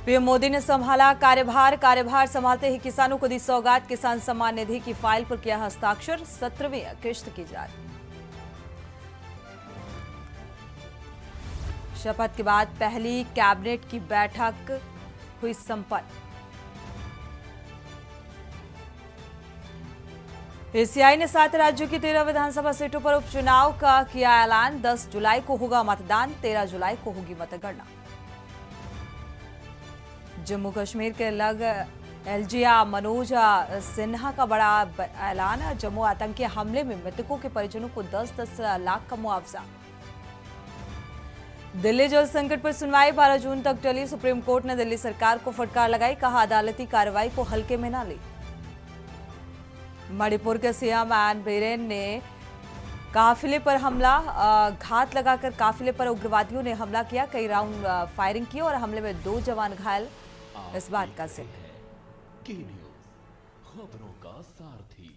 PM Modi ने संभाला कार्यभार संभालते ही किसानों को दी सौगात। किसान सम्मान निधि की फाइल पर किया हस्ताक्षर। 17वीं किश्त की जारी। शपथ के बाद पहली कैबिनेट की बैठक हुई संपन्न। एसीआई ने 7 राज्यों की 13 विधानसभा सीटों पर उपचुनाव का किया ऐलान। 10 जुलाई को होगा मतदान, 13 जुलाई को होगी मतगणना। जम्मू कश्मीर के लग एलजीआ मनोज सिन्हा का बड़ा ऐलान। जम्मू आतंकी हमले में मृतकों के परिजनों को 10-10 लाख का मुआवजा। दिल्ली जल संकट पर सुनवाई 12 जून तक टली। सुप्रीम कोर्ट ने दिल्ली सरकार को फटकार लगाई। कहा, अदालती कार्रवाई को हल्के में न ली। मणिपुर के सीएम एन बीरेन ने काफिले पर हमला, घात लगाकर काफिले पर उग्रवादियों ने हमला किया। कई राउंड फायरिंग की और हमले में 2 जवान घायल। इस बात का जिक्र है। खबरों का सारथी।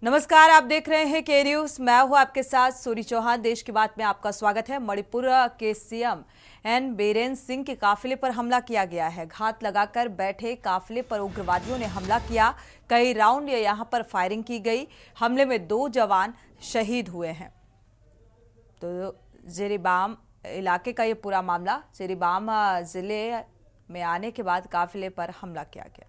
नमस्कार, आप देख रहे हैं के न्यूज। मैं हूं आपके साथ सूरी चौहान। देश की बात में आपका स्वागत है। मणिपुर के सीएम एन बीरेन सिंह के काफिले पर हमला किया गया है। घात लगाकर बैठे काफिले पर उग्रवादियों ने हमला किया। कई राउंड यहां पर फायरिंग की गई। हमले में 2 जवान शहीद हुए हैं। तो जिरीबाम इलाके का ये पूरा मामला, जिरीबाम जिले में आने के बाद काफिले पर हमला किया गया।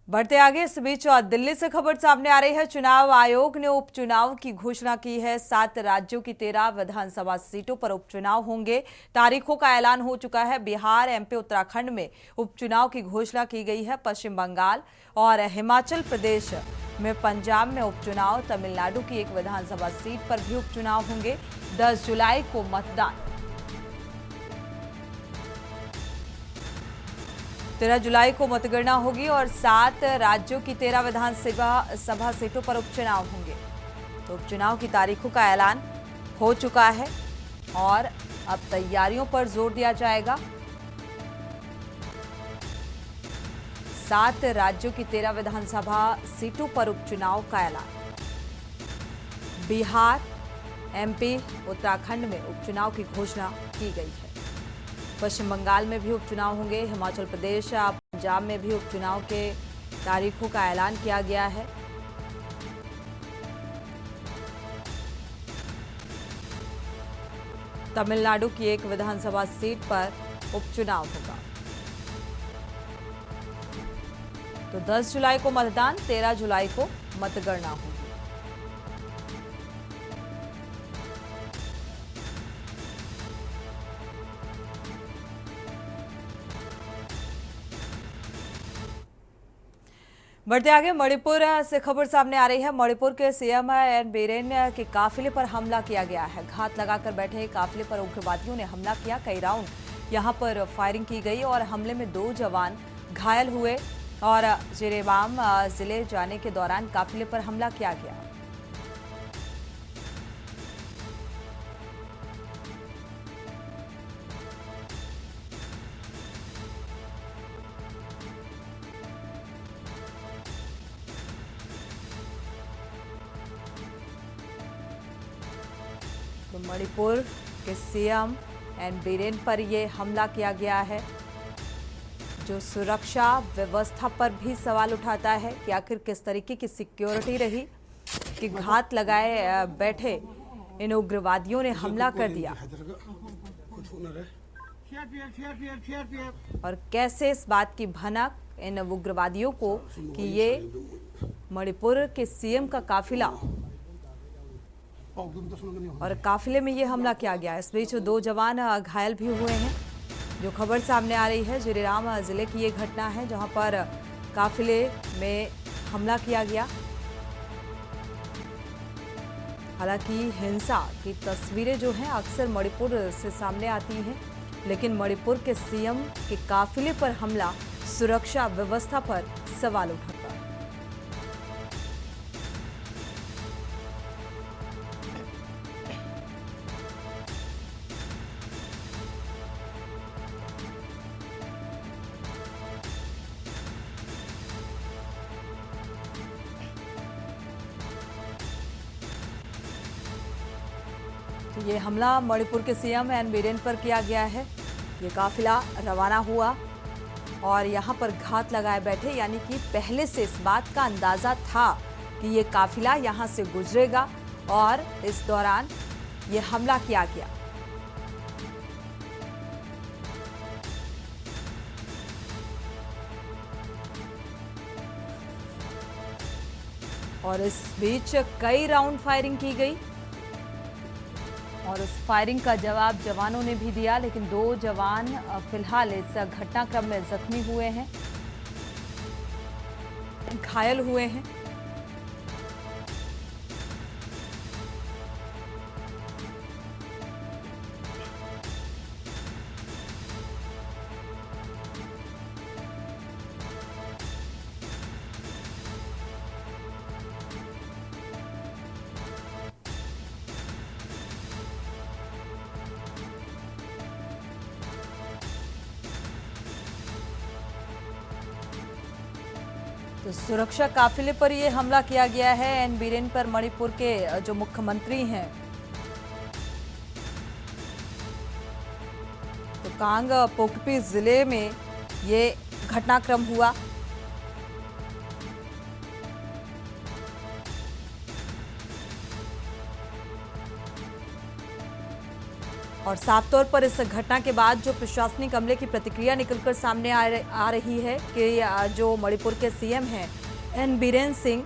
बढ़ते आगे, इस बीच दिल्ली से खबर सामने आ रही है। चुनाव आयोग ने उपचुनाव की घोषणा की है। 7 राज्यों की 13 विधानसभा सीटों पर उपचुनाव होंगे। तारीखों का ऐलान हो चुका है। बिहार, एमपी, उत्तराखंड में उपचुनाव की घोषणा की गई है। पश्चिम बंगाल और हिमाचल प्रदेश में, पंजाब में उपचुनाव। तमिलनाडु की एक विधानसभा सीट पर भी उपचुनाव होंगे। 10 जुलाई को मतदान। 13 जुलाई को मतगणना होगी और 7 राज्यों की 13 विधानसभा सीटों पर उपचुनाव होंगे। तो उपचुनाव की तारीखों का ऐलान हो चुका है और अब तैयारियों पर जोर दिया जाएगा। 7 राज्यों की 13 विधानसभा सीटों पर उपचुनाव का ऐलान। बिहार, एमपी, उत्तराखंड में उपचुनाव की घोषणा की गई है। पश्चिम बंगाल में भी उपचुनाव होंगे। हिमाचल प्रदेश, पंजाब में भी उपचुनाव के तारीखों का ऐलान किया गया है। तमिलनाडु की एक विधानसभा सीट पर उपचुनाव होगा। तो 10 जुलाई को मतदान, 13 जुलाई को मतगणना होगी। बढ़ते आगे, मणिपुर से खबर सामने आ रही है। मणिपुर के सीएम एन बीरेन के काफिले पर हमला किया गया है। घात लगाकर बैठे काफिले पर उग्रवादियों ने हमला किया। कई राउंड यहां पर फायरिंग की गई और हमले में 2 जवान घायल हुए और जिरीबाम जिले जाने के दौरान काफिले पर हमला किया गया। तो मणिपुर के सीएम एन बीरेन पर यह हमला किया गया है, जो सुरक्षा व्यवस्था पर भी सवाल उठाता है कि आखिर किस तरीके की सिक्योरिटी रही कि घात लगाए बैठे इन उग्रवादियों ने हमला कर दिया और कैसे इस बात की भनक इन उग्रवादियों को कि ये मणिपुर के सीएम का काफिला और काफिले में ये हमला किया गया। इस बीच 2 जवान घायल भी हुए हैं। जो खबर सामने आ रही है, जिरीबाम जिले की ये घटना है जहां पर काफिले में हमला किया गया। हालांकि हिंसा की तस्वीरें जो हैं अक्सर मणिपुर से सामने आती हैं, लेकिन मणिपुर के सीएम के काफिले पर हमला सुरक्षा व्यवस्था पर सवाल उठाता है। तो ये हमला मणिपुर के सीएम एन बीरेन पर किया गया है। ये काफिला रवाना हुआ और यहाँ पर घात लगाए बैठे, यानी कि पहले से इस बात का अंदाजा था कि ये काफिला यहाँ से गुजरेगा और इस दौरान ये हमला किया गया। और इस बीच कई राउंड फायरिंग की गई और उस फायरिंग का जवाब जवानों ने भी दिया, लेकिन 2 जवान फिलहाल इस घटनाक्रम में जख्मी हुए हैं, घायल हुए हैं। तो सुरक्षा काफिले पर यह हमला किया गया है। एन बीरेन पर मणिपुर के जो मुख्यमंत्री हैं, तो कांग पोकपी जिले में ये घटनाक्रम हुआ। और साफ तौर पर इस घटना के बाद जो प्रशासनिक अमले की प्रतिक्रिया निकलकर सामने आ रही है कि जो मणिपुर के सीएम हैं एन बीरेन सिंह,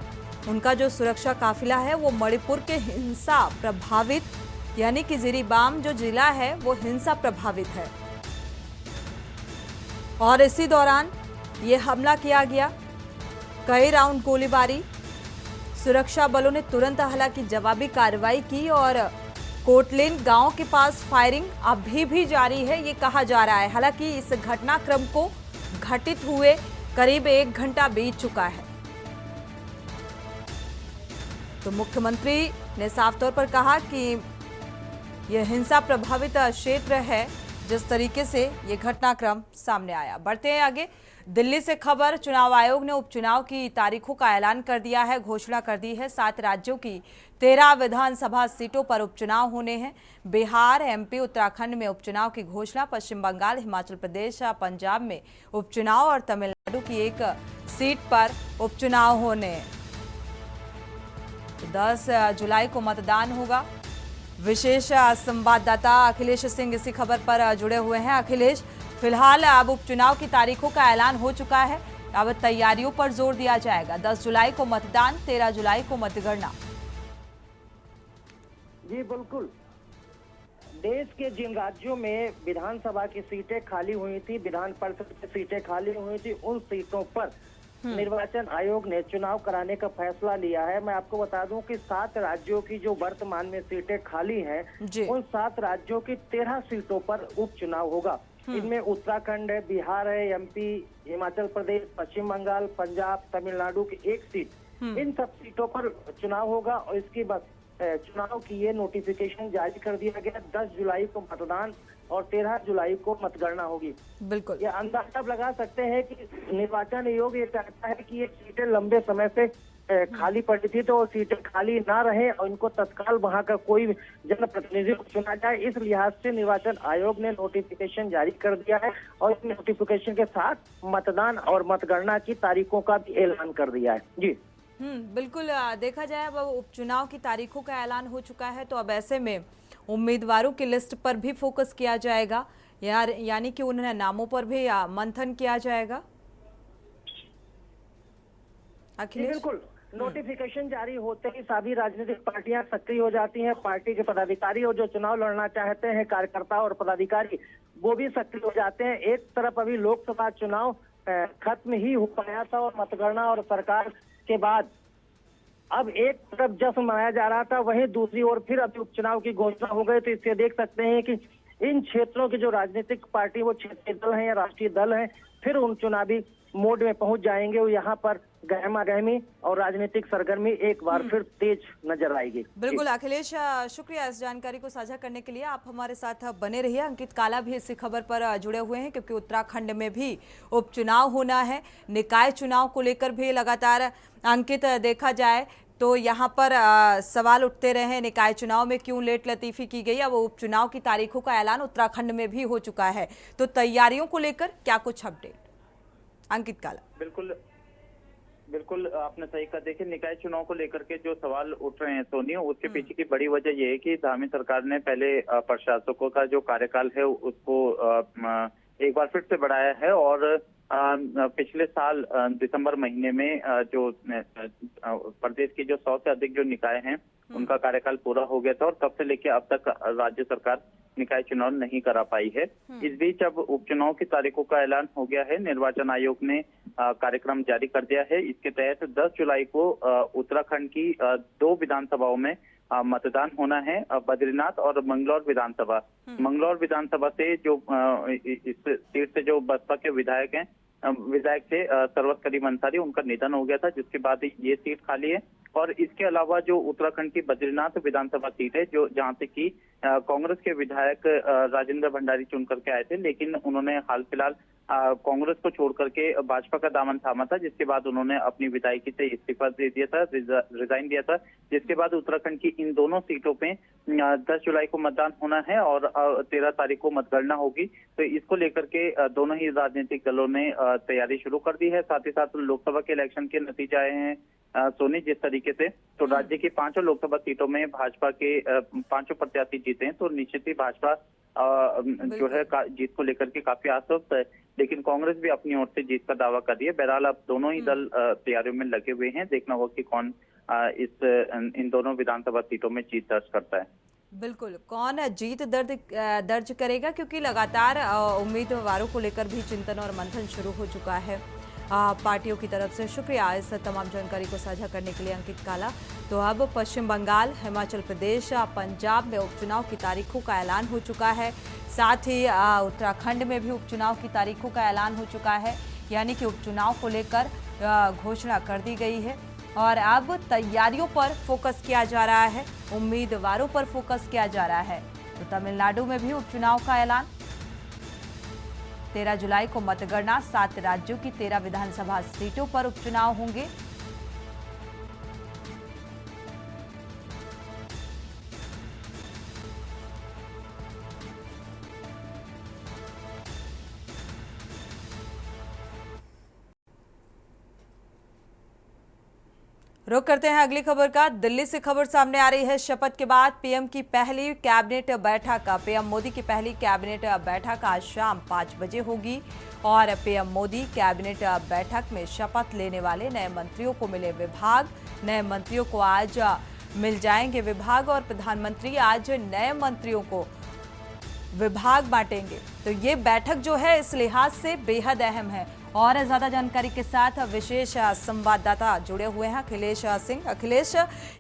उनका जो सुरक्षा काफिला है वो मणिपुर के हिंसा प्रभावित, यानी कि जिरीबाम जो जिला है वो हिंसा प्रभावित है, और इसी दौरान ये हमला किया गया। कई राउंड गोलीबारी, सुरक्षा बलों ने तुरंत हालांकि जवाबी कार्रवाई की और कोटलेन गांव के पास फायरिंग अभी भी जारी है, ये कहा जा रहा है। हालांकि इस घटनाक्रम को घटित हुए करीब 1 घंटा बीत चुका है। तो मुख्यमंत्री ने साफ तौर पर कहा कि यह हिंसा प्रभावित क्षेत्र है, जिस तरीके से ये घटनाक्रम सामने आया। बढ़ते हैं आगे। दिल्ली से खबर, चुनाव आयोग ने उपचुनाव की तारीखों का ऐलान कर दिया है, घोषणा कर दी है। 7 राज्यों की 13 विधानसभा सीटों पर उपचुनाव होने हैं। बिहार, एमपी, उत्तराखंड में उपचुनाव की घोषणा, पश्चिम बंगाल, हिमाचल प्रदेश, पंजाब में उपचुनाव और तमिलनाडु की 1 सीट पर उपचुनाव होने हैं। 10 जुलाई को मतदान होगा। विशेष संवाददाता अखिलेश सिंह इसी खबर पर जुड़े हुए हैं। अखिलेश, फिलहाल अब उपचुनाव की तारीखों का ऐलान हो चुका है, अब तैयारियों पर जोर दिया जाएगा। 10 जुलाई को मतदान, 13 जुलाई को मतगणना। जी बिल्कुल, देश के जिन राज्यों में विधानसभा की सीटें खाली हुई थी, विधान परिषद की सीटें खाली हुई थी, उन सीटों पर निर्वाचन आयोग ने चुनाव कराने का फैसला लिया है। मैं आपको बता दूं कि 7 राज्यों की जो वर्तमान में सीटें खाली हैं, उन 7 राज्यों की 13 सीटों पर उपचुनाव होगा। इनमें उत्तराखंड है, बिहार है, एमपी, हिमाचल प्रदेश, पश्चिम बंगाल, पंजाब, तमिलनाडु की 1 सीट, इन सब सीटों पर चुनाव होगा। और इसकी चुनाव की ये नोटिफिकेशन जारी कर दिया गया। 10 जुलाई को मतदान और 13 जुलाई को मतगणना होगी। बिल्कुल, ये अंदाजा लगा सकते हैं कि निर्वाचन आयोग ये चाहता है कि ये सीटें लंबे समय से खाली पड़ी थी, तो वो सीटें खाली ना रहे और इनको तत्काल वहां का कोई जनप्रतिनिधि चुना जाए। इस लिहाज से निर्वाचन आयोग ने नोटिफिकेशन जारी कर दिया है और इस नोटिफिकेशन के साथ मतदान और मतगणना की तारीखों का भी ऐलान कर दिया है। जी बिल्कुल, देखा जाए अब उपचुनाव की तारीखों का ऐलान हो चुका है, तो अब ऐसे में उम्मीदवारों की लिस्ट पर भी फोकस किया जाएगा, यानी कि उन नामों पर भी मंथन किया जाएगा। अखिलेश, बिल्कुल, नोटिफिकेशन जारी होते ही सभी राजनीतिक पार्टियां सक्रिय हो जाती हैं। पार्टी के पदाधिकारी और जो चुनाव लड़ना चाहते हैं, कार्यकर्ता और पदाधिकारी, वो भी सक्रिय हो जाते हैं। एक तरफ अभी लोकसभा चुनाव खत्म ही हो पाया था और मतगणना और सरकार के बाद अब एक तरफ जश्न मनाया जा रहा था, वहीं दूसरी ओर फिर अभी उपचुनाव की घोषणा हो गई। तो इससे देख सकते हैं कि इन क्षेत्रों की जो राजनीतिक पार्टी, वो क्षेत्रीय दल हैं या राष्ट्रीय दल हैं, फिर उन चुनावी मोड में पहुंच जाएंगे। वो यहाँ पर गहमा गहमी और राजनीतिक सरगर्मी एक बार फिर तेज नजर आएगी। बिल्कुल अखिलेश, शुक्रिया इस जानकारी को साझा करने के लिए। आप हमारे साथ बने रहिए। अंकित काला भी इसी खबर पर जुड़े हुए हैं, क्योंकि उत्तराखंड में भी उपचुनाव होना है। निकाय चुनाव को लेकर भी लगातार अंकित देखा जाए तो यहाँ पर सवाल उठते रहे हैं, निकाय चुनाव में क्यों लेट लतीफी की गई। अब उपचुनाव की तारीखों का ऐलान उत्तराखंड में भी हो चुका है, तो तैयारियों को लेकर क्या कुछ अपडेट? अंकित काला। बिल्कुल बिल्कुल आपने सही कहा। देखिए, निकाय चुनाव को लेकर के जो सवाल उठ रहे हैं सोनी, उसके पीछे की बड़ी वजह यह है कि धामी सरकार ने पहले प्रशासकों का जो कार्यकाल है उसको एक बार फिर से बढ़ाया है और पिछले साल दिसंबर महीने में जो प्रदेश की जो 100 से अधिक जो निकाय हैं उनका कार्यकाल पूरा हो गया था और तब से लेकर अब तक राज्य सरकार निकाय चुनाव नहीं करा पाई है। इस बीच अब उपचुनाव की तारीखों का ऐलान हो गया है। निर्वाचन आयोग ने कार्यक्रम जारी कर दिया है। इसके तहत 10 जुलाई को उत्तराखंड की 2 विधानसभाओं में मतदान होना है, बद्रीनाथ और मंगलौर विधानसभा। मंगलौर विधानसभा से जो इस सीट से जो बसपा के विधायक थे सरवत करीम अंसारी, उनका निधन हो गया था, जिसके बाद ये सीट खाली है। और इसके अलावा जो उत्तराखंड की बद्रीनाथ विधानसभा सीट है, जो जहां से की कांग्रेस के विधायक राजेंद्र भंडारी चुन करके आए थे, लेकिन उन्होंने हाल फिलहाल कांग्रेस को छोड़ करके भाजपा का दामन थामा था, जिसके बाद उन्होंने अपनी विधायकी से इस्तीफा दे दिया था, रिजाइन दिया था। जिसके बाद उत्तराखंड की इन दोनों सीटों पे 10 जुलाई को मतदान होना है और 13 तारीख को मतगणना होगी। तो इसको लेकर के दोनों ही राजनीतिक दलों ने तैयारी शुरू कर दी है। साथ ही साथ लोकसभा के इलेक्शन के नतीजे आए हैं सोनी, जिस तरीके से तो राज्य की 5 लोकसभा सीटों में भाजपा के 5 प्रत्याशी जीते हैं, तो निश्चित ही भाजपा जो है जीत को लेकर के काफी आश्वस्त है। लेकिन कांग्रेस भी अपनी ओर से जीत का दावा कर रही है। बहरहाल अब दोनों ही दल तैयारियों में लगे हुए हैं। देखना होगा कि कौन इन दोनों विधानसभा सीटों में जीत दर्ज करता है। बिल्कुल, कौन जीत दर्ज करेगा, क्योंकि लगातार उम्मीदवारों को लेकर भी चिंतन और मंथन शुरू हो चुका है पार्टियों की तरफ से। शुक्रिया इस तमाम जानकारी को साझा करने के लिए अंकित काला। तो अब पश्चिम बंगाल, हिमाचल प्रदेश, पंजाब में उपचुनाव की तारीखों का ऐलान हो चुका है। साथ ही उत्तराखंड में भी उपचुनाव की तारीखों का ऐलान हो चुका है, यानी कि उपचुनाव को लेकर घोषणा कर दी गई है और अब तैयारियों पर फोकस किया जा रहा है, उम्मीदवारों पर फोकस किया जा रहा है। तो तमिलनाडु में भी उपचुनाव का ऐलान, 13 जुलाई को मतगणना, 7 राज्यों की 13 विधानसभा सीटों पर उपचुनाव होंगे। रुक करते हैं अगली खबर का। दिल्ली से खबर सामने आ रही है। शपथ के बाद पीएम की पहली कैबिनेट बैठक, पीएम मोदी की पहली कैबिनेट बैठक आज शाम 5 बजे होगी और पीएम मोदी कैबिनेट बैठक में शपथ लेने वाले नए मंत्रियों को मिले विभाग, नए मंत्रियों को आज मिल जाएंगे विभाग और प्रधानमंत्री आज नए मंत्रियों को विभाग बांटेंगे। तो ये बैठक जो है इस लिहाज से बेहद अहम है। और ज्यादा जानकारी के साथ विशेष संवाददाता जुड़े हुए हैं अखिलेश सिंह। अखिलेश,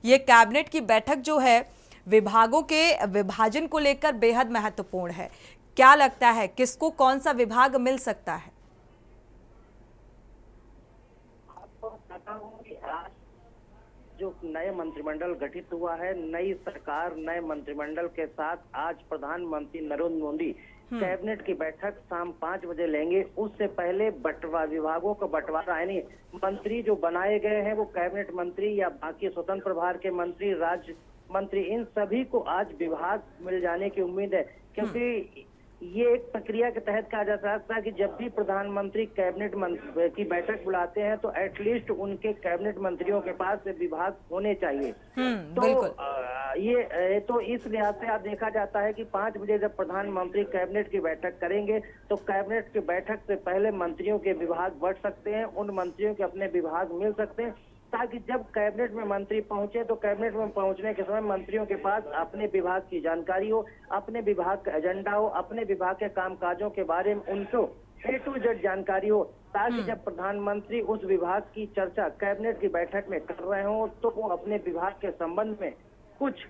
ये कैबिनेट की बैठक जो है विभागों के विभाजन को लेकर बेहद महत्वपूर्ण है। क्या लगता है किसको कौन सा विभाग मिल सकता है? आपको बताता हूं कि आज जो नए मंत्रिमंडल गठित हुआ है, नई सरकार नए मंत्रिमंडल के साथ आज प्रधानमंत्री नरेंद्र मोदी कैबिनेट की बैठक शाम 5 बजे लेंगे। उससे पहले विभागों का बंटवारा, यानी मंत्री जो बनाए गए हैं वो कैबिनेट मंत्री या बाकी स्वतंत्र प्रभार के मंत्री, राज्य मंत्री, इन सभी को आज विभाग मिल जाने की उम्मीद है। क्योंकि ये एक प्रक्रिया के तहत कहा जा सकता है कि जब भी प्रधानमंत्री कैबिनेट की बैठक बुलाते हैं तो एटलीस्ट उनके कैबिनेट मंत्रियों के पास विभाग होने चाहिए। तो ये तो इस लिहाज से आप देखा जाता है कि 5 बजे जब प्रधानमंत्री कैबिनेट की बैठक करेंगे तो कैबिनेट की बैठक से पहले मंत्रियों के विभाग बढ़ सकते हैं, उन मंत्रियों के अपने विभाग मिल सकते हैं, ताकि जब कैबिनेट में मंत्री पहुंचे तो कैबिनेट में पहुंचने के समय मंत्रियों के पास अपने विभाग की जानकारी हो, अपने विभाग का एजेंडा हो, अपने विभाग के कामकाजों के बारे में उनको A to Z जानकारी हो, ताकि जब प्रधानमंत्री उस विभाग की चर्चा कैबिनेट की बैठक में कर रहे हो तो वो अपने विभाग के संबंध में कुछ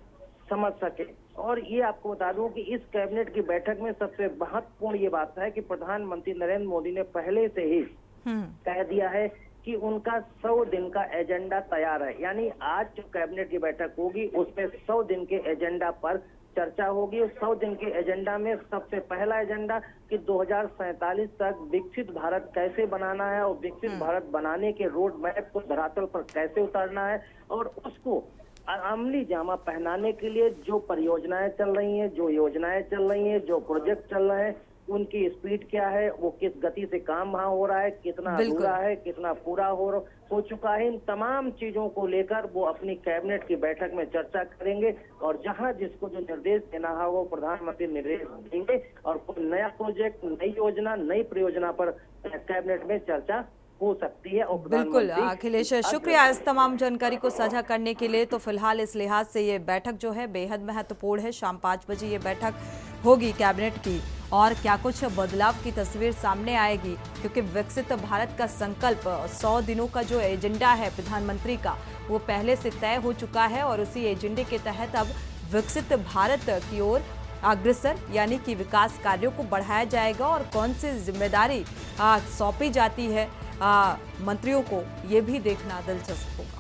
समझ सके। और ये आपको बता दूं कि इस कैबिनेट की बैठक में सबसे महत्वपूर्ण ये बात है कि प्रधानमंत्री नरेंद्र मोदी ने पहले से ही कह दिया है कि उनका 100 दिन का एजेंडा तैयार है। यानी आज जो कैबिनेट की बैठक होगी उसमें 100 दिन के एजेंडा पर चर्चा होगी। उस 100 दिन के एजेंडा में सबसे पहला एजेंडा कि 2047 तक विकसित भारत कैसे बनाना है और विकसित भारत बनाने के रोड मैप को धरातल पर कैसे उतारना है और उसको अमली जामा पहनाने के लिए जो परियोजनाएं चल रही हैं, जो योजनाएं चल रही हैं, जो प्रोजेक्ट चल रहे हैं, उनकी स्पीड क्या है, वो किस गति से काम वहाँ हो रहा है, कितना अधूरा है, कितना पूरा हो चुका है, इन तमाम चीजों को लेकर वो अपनी कैबिनेट की बैठक में चर्चा करेंगे और जहां जिसको जो निर्देश देना है वो प्रधानमंत्री निर्देश देंगे और कोई नया प्रोजेक्ट, नई योजना, नई परियोजना पर कैबिनेट में चर्चा हो सकती है। और बिल्कुल अखिलेश, शुक्रिया इस तमाम जानकारी को साझा करने के लिए। तो फिलहाल इस लिहाज से ये बैठक जो है बेहद महत्वपूर्ण है। शाम 5 बजे ये बैठक होगी कैबिनेट की और क्या कुछ बदलाव की तस्वीर सामने आएगी, क्योंकि विकसित भारत का संकल्प 100 दिनों का जो एजेंडा है प्रधानमंत्री का वो पहले से तय हो चुका है और उसी एजेंडे के तहत अब विकसित भारत की ओर अग्रसर यानी कि विकास कार्यों को बढ़ाया जाएगा और कौन सी जिम्मेदारी सौंपी जाती है मंत्रियों को, ये भी देखना दिलचस्प होगा।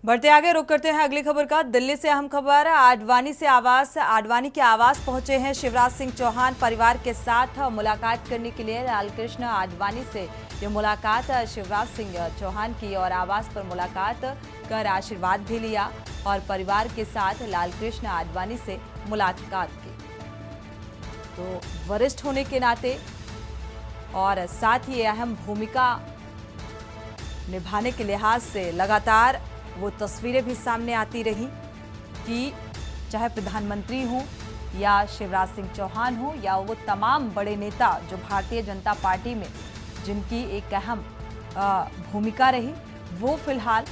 बढ़ते आगे, रुक करते हैं अगली खबर का। दिल्ली से अहम खबर, आडवाणी के आवास पहुंचे हैं शिवराज सिंह चौहान। परिवार के साथ मुलाकात करने के लिए लालकृष्ण आडवाणी से ये मुलाकात शिवराज सिंह चौहान की और आवास पर मुलाकात कर आशीर्वाद भी लिया और परिवार के साथ लालकृष्ण आडवाणी से मुलाकात की। तो वरिष्ठ होने के नाते और साथ ही अहम भूमिका निभाने के लिहाज से लगातार वो तस्वीरें भी सामने आती रही कि चाहे प्रधानमंत्री हो या शिवराज सिंह चौहान हो या वो तमाम बड़े नेता जो भारतीय जनता पार्टी में जिनकी एक अहम भूमिका रही, वो फिलहाल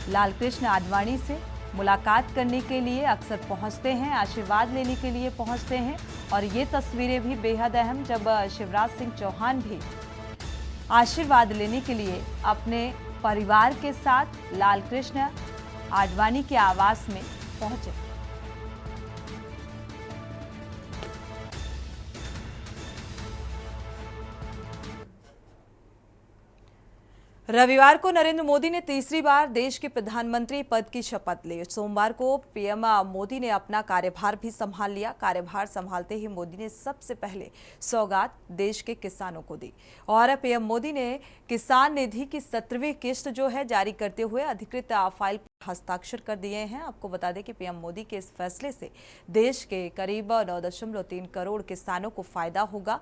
लालकृष्ण आडवाणी से मुलाकात करने के लिए अक्सर पहुंचते हैं, आशीर्वाद लेने के लिए पहुंचते हैं। और ये तस्वीरें भी बेहद अहम जब शिवराज सिंह चौहान भी आशीर्वाद लेने के लिए अपने परिवार के साथ लालकृष्ण आडवाणी के आवास में पहुंचे। रविवार को नरेंद्र मोदी ने तीसरी बार देश के प्रधानमंत्री पद की शपथ ली। सोमवार को पीएम मोदी ने अपना कार्यभार भी संभाल लिया। कार्यभार संभालते ही मोदी ने सबसे पहले सौगात देश के किसानों को दी और पीएम मोदी ने किसान निधि की 17वीं किस्त जो है जारी करते हुए अधिकृत फाइल पर हस्ताक्षर कर दिए हैं। आपको बता दें कि पीएम मोदी के इस फैसले से देश के करीब 9.3 करोड़ किसानों को फायदा होगा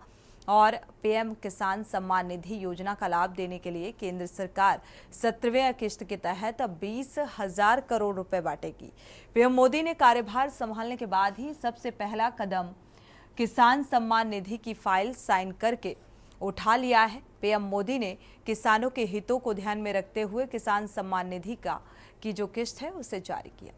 और पीएम किसान सम्मान निधि योजना का लाभ देने के लिए केंद्र सरकार 17वें किस्त के तहत 20,000 करोड़ रुपए बांटेगी। पीएम मोदी ने कार्यभार संभालने के बाद ही सबसे पहला कदम किसान सम्मान निधि की फाइल साइन करके उठा लिया है। पीएम मोदी ने किसानों के हितों को ध्यान में रखते हुए किसान सम्मान निधि की जो किस्त है उसे जारी किया।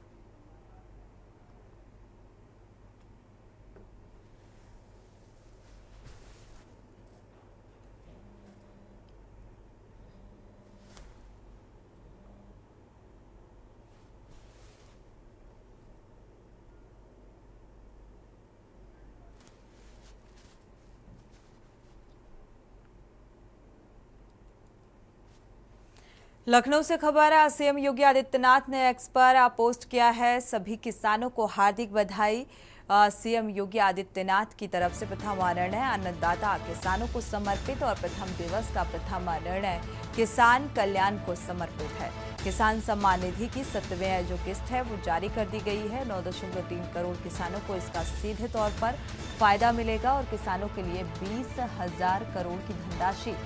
लखनऊ से खबर है, सीएम योगी आदित्यनाथ ने एक्स पर पोस्ट किया है। सभी किसानों को हार्दिक बधाई। सीएम योगी आदित्यनाथ की तरफ से प्रथम निर्णय अन्नदाता किसानों को समर्पित और प्रथम दिवस का प्रथम निर्णय किसान कल्याण को समर्पित है। किसान सम्मान निधि की 17वीं जो किस्त है वो जारी कर दी गई है। 9.3 करोड़ किसानों को इसका सीधे तौर पर फायदा मिलेगा और किसानों के लिए 20,000 करोड़ की धनराशि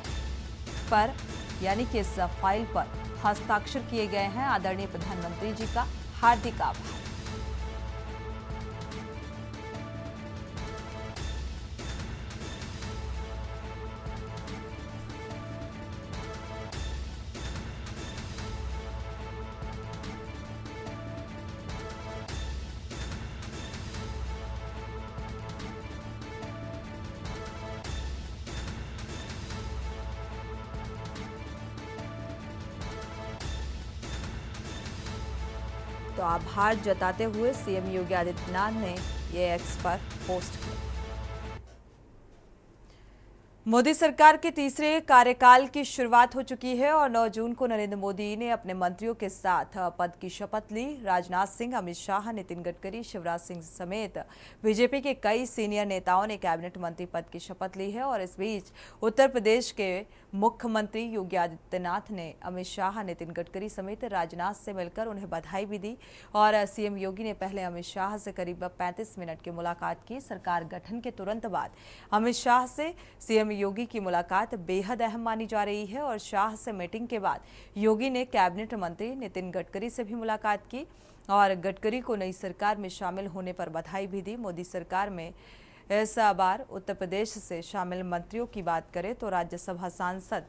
पर यानी कि इस फाइल पर हस्ताक्षर किए गए हैं। आदरणीय प्रधानमंत्री जी का हार्दिक आभार। तो आभार जताते हुए सीएम योगी आदित्यनाथ ने ये एक्स पर पोस्ट किया। मोदी सरकार के तीसरे कार्यकाल की शुरुआत हो चुकी है और 9 जून को नरेंद्र मोदी ने अपने मंत्रियों के साथ पद की शपथ ली। राजनाथ सिंह, अमित शाह, नितिन गडकरी, शिवराज सिंह समेत बीजेपी के कई सीनियर नेताओं ने कैबिनेट मंत्री पद की शपथ ली है। और इस बीच उत्तर प्रदेश के मुख्यमंत्री योगी आदित्यनाथ ने अमित शाह, नितिन गडकरी समेत राजनाथ से मिलकर उन्हें बधाई भी दी। और सीएम योगी ने पहले अमित शाह से करीब 35 मिनट की मुलाकात की। सरकार गठन के तुरंत बाद अमित शाह से सीएम योगी की मुलाकात बेहद अहम मानी जा रही है। और शाह से मीटिंग के बाद योगी ने कैबिनेट मंत्री नितिन गडकरी से भी मुलाकात की और गडकरी को नई सरकार में शामिल होने पर बधाई भी दी। मोदी सरकार में इस बार उत्तर प्रदेश से शामिल मंत्रियों की बात करें तो राज्यसभा सांसद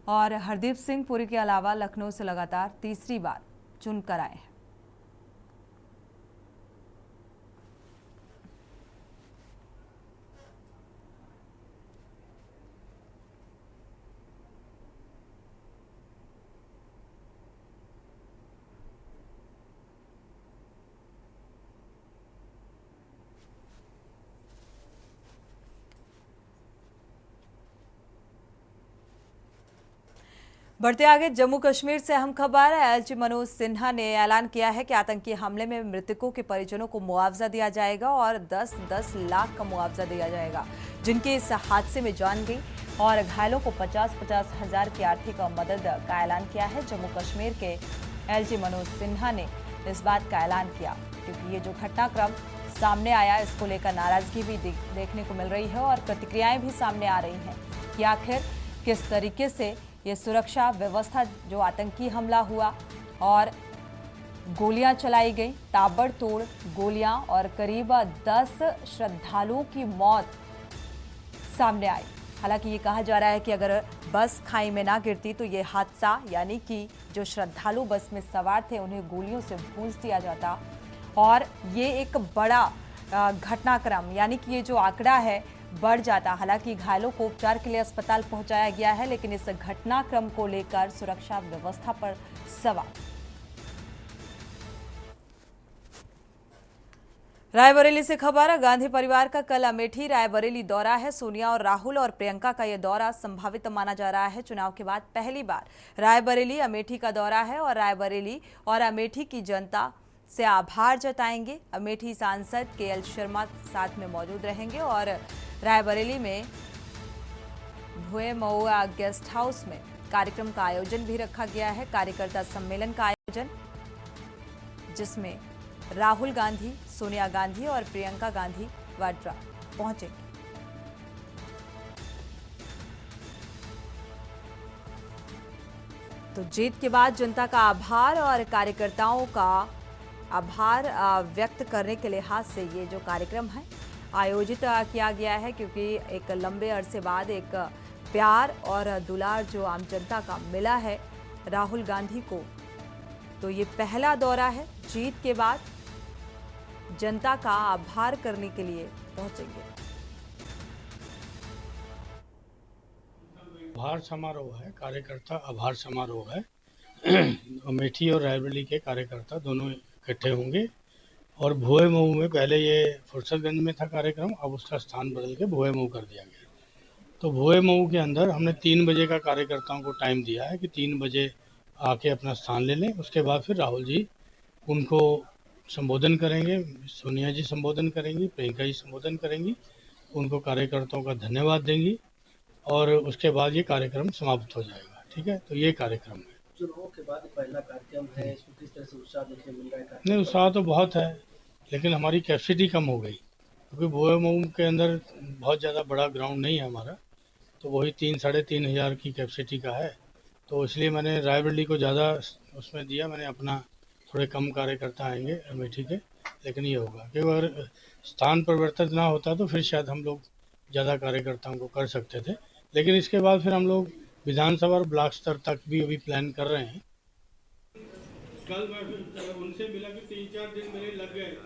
और हरदीप सिंह पुरी के अलावा लखनऊ से लगातार तीसरी बार चुनकर आए हैं। बढ़ते आगे जम्मू कश्मीर से अहम खबर है। एलजी मनोज सिन्हा ने ऐलान किया है कि आतंकी हमले में मृतकों के परिजनों को मुआवजा दिया जाएगा और 10-10 लाख का मुआवजा दिया जाएगा जिनके इस हादसे में जान गई, और घायलों को 50-50 हजार की आर्थिक मदद का ऐलान किया है। जम्मू कश्मीर के एलजी मनोज सिन्हा ने इस बात का ऐलान किया क्योंकि ये जो घटनाक्रम सामने आया इसको लेकर नाराजगी भी देखने को मिल रही है और प्रतिक्रियाएं भी सामने आ रही हैं कि आखिर किस तरीके से ये सुरक्षा व्यवस्था जो आतंकी हमला हुआ और गोलियां चलाई गई, ताबड़तोड़ गोलियां, और करीब 10 श्रद्धालुओं की मौत सामने आई। हालांकि ये कहा जा रहा है कि अगर बस खाई में ना गिरती तो ये हादसा, यानी कि जो श्रद्धालु बस में सवार थे उन्हें गोलियों से भूंज दिया जाता और ये एक बड़ा घटनाक्रम, यानी कि ये जो आंकड़ा है बढ़ जाता। हालांकि घायलों को उपचार के लिए अस्पताल पहुंचाया गया है, लेकिन इस घटनाक्रम को लेकर सुरक्षा व्यवस्था पर सवाल। रायबरेली से खबर, गांधी परिवार का कल अमेठी रायबरेली दौरा है। सोनिया और राहुल और प्रियंका का यह दौरा संभावित माना जा रहा है। चुनाव के बाद पहली बार रायबरेली अमेठी का दौरा है और रायबरेली और अमेठी की जनता से आभार जताएंगे। अमेठी सांसद केएल शर्मा साथ में मौजूद रहेंगे और रायबरेली में भुए महुआ गेस्ट हाउस में कार्यक्रम का आयोजन भी रखा गया है। कार्यकर्ता सम्मेलन का आयोजन, जिसमें राहुल गांधी, सोनिया गांधी और प्रियंका गांधी वाड्रा पहुंचेंगे। तो जीत के बाद जनता का आभार और कार्यकर्ताओं का आभार व्यक्त करने के लिहाज से ये जो कार्यक्रम है आयोजित किया गया है, क्योंकि एक लंबे अरसे बाद एक प्यार और दुलार जो आम जनता का मिला है राहुल गांधी को, तो ये पहला दौरा है। जीत के बाद जनता का आभार करने के लिए पहुंचेंगे। आभार समारोह है, कार्यकर्ता आभार समारोह है। अमेठी और रायबरेली के कार्यकर्ता दोनों इकट्ठे होंगे और भुए मऊ में, पहले ये फुर्सतगंज में था कार्यक्रम, अब उसका स्थान बदल के भुए मऊ कर दिया गया। तो भुए मऊ के अंदर हमने 3 बजे का कार्यकर्ताओं को टाइम दिया है कि 3 बजे आके अपना स्थान ले लें। उसके बाद फिर राहुल जी उनको संबोधन करेंगे, सोनिया जी संबोधन करेंगी, प्रियंका जी संबोधन करेंगी, उनको कार्यकर्ताओं का धन्यवाद देंगी और उसके बाद ये कार्यक्रम समाप्त हो जाएगा। ठीक है, तो ये कार्यक्रम है। चुनाव के बाद पहला कार्यक्रम है, इसमें किस तरह से उत्साह देखने मिल रहा है? नहीं, उत्साह तो बहुत है, लेकिन हमारी कैपेसिटी कम हो गई क्योंकि भुए मऊ के अंदर बहुत ज़्यादा बड़ा ग्राउंड नहीं है हमारा, तो वही 3-3.5 हज़ार की कैपेसिटी का है। तो इसलिए मैंने रायबरेली को ज़्यादा उसमें दिया, मैंने अपना थोड़े कम कार्यकर्ता आएंगे अमेठी के, लेकिन ये होगा कि अगर स्थान परिवर्तन ना होता तो फिर शायद हम लोग ज़्यादा कार्यकर्ताओं को कर सकते थे। लेकिन इसके बाद फिर हम लोग विधानसभा और ब्लॉक स्तर तक भी अभी प्लान कर रहे हैं। कल मैं उनसे मिला कि 3-4 दिन मेरे लग गए।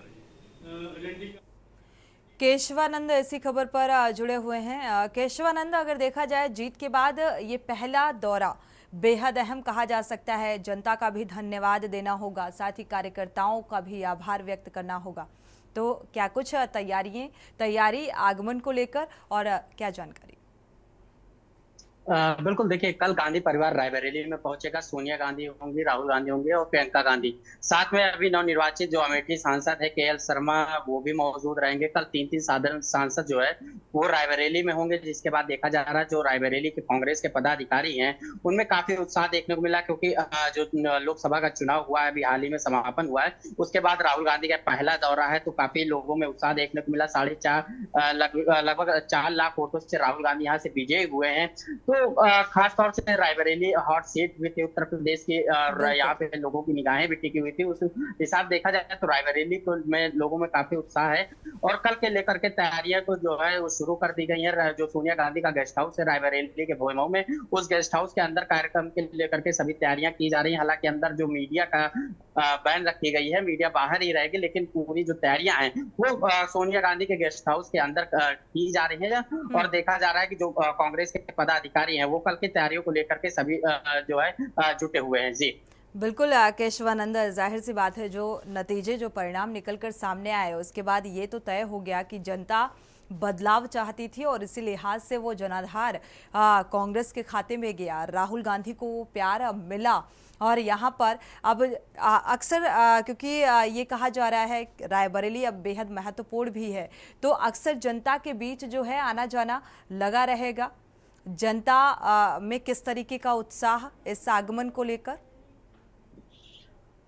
केशवानंद इसी खबर पर जुड़े हुए हैं। केशवानंद, अगर देखा जाए जीत के बाद ये पहला दौरा बेहद अहम कहा जा सकता है। जनता का भी धन्यवाद देना होगा, साथ ही कार्यकर्ताओं का भी आभार व्यक्त करना होगा। तो क्या कुछ तैयारी आगमन को लेकर और क्या जानकारी? बिल्कुल, देखिए कल गांधी परिवार रायबरेली में पहुंचेगा। सोनिया गांधी होंगी, राहुल गांधी होंगे और प्रियंका गांधी। साथ में अभी नवनिर्वाचित जो अमेठी सांसद है केएल शर्मा, वो भी मौजूद रहेंगे। कल तीन तीन साधारण सांसद जो है वो रायबरेली में होंगे। जिसके बाद देखा जा रहा है जो रायबरेली के कांग्रेस के पदाधिकारी हैं उनमें काफी उत्साह देखने को मिला, क्योंकि जो लोकसभा का चुनाव हुआ है अभी हाल ही में समापन हुआ है, उसके बाद राहुल गांधी का पहला दौरा है, तो काफी लोगों में उत्साह देखने को मिला। लगभग 4 लाख वोटों से राहुल गांधी यहाँ से विजयी हुए हैं। तो खास तौर से रायबरेली हॉट सीट भी थी उत्तर प्रदेश की, और यहाँ पे लोगों की निगाहें भी टिकी हुई थी। उस हिसाब देखा जाए तो रायबरेली को में लोगों में काफी उत्साह है और कल के लेकर के तैयारियां को जो है वो शुरू कर दी गई है। जो सोनिया गांधी का गेस्ट हाउस है रायबरेली के भोईमऊ में, उस गेस्ट हाउस के अंदर कार्यक्रम के लेकर के सभी तैयारियां की जा रही है। हालांकि अंदर जो मीडिया का बैन रखी गई है, मीडिया बाहर ही रहेगी, लेकिन पूरी जो तैयारियां हैं वो सोनिया गांधी के गेस्ट हाउस के अंदर की जा रही है। और देखा जा रहा है कि जो कांग्रेस के पदाधिकारी हैं वो कल की तैयारियों को लेकर के सभी जो है जुटे हुए हैं। जी बिल्कुल केशवानंद, जाहिर सी बात है जो नतीजे जो परिणाम निकलकर सामने आए उसके बाद ये तो तय हो गया कि जनता बदलाव चाहती थी और इसी लिहाज से वो जनाधार कांग्रेस के खाते में गया। राहुल गांधी को वो प्यार मिला और यहाँ पर अब अक्सर क्योंकि ये कहा जा रहा है रायबरेली अब बेहद महत्वपूर्ण भी है, तो अक्सर जनता के बीच जो है आना जाना लगा रहेगा। जनता में किस तरीके का उत्साह इस आगमन को लेकर?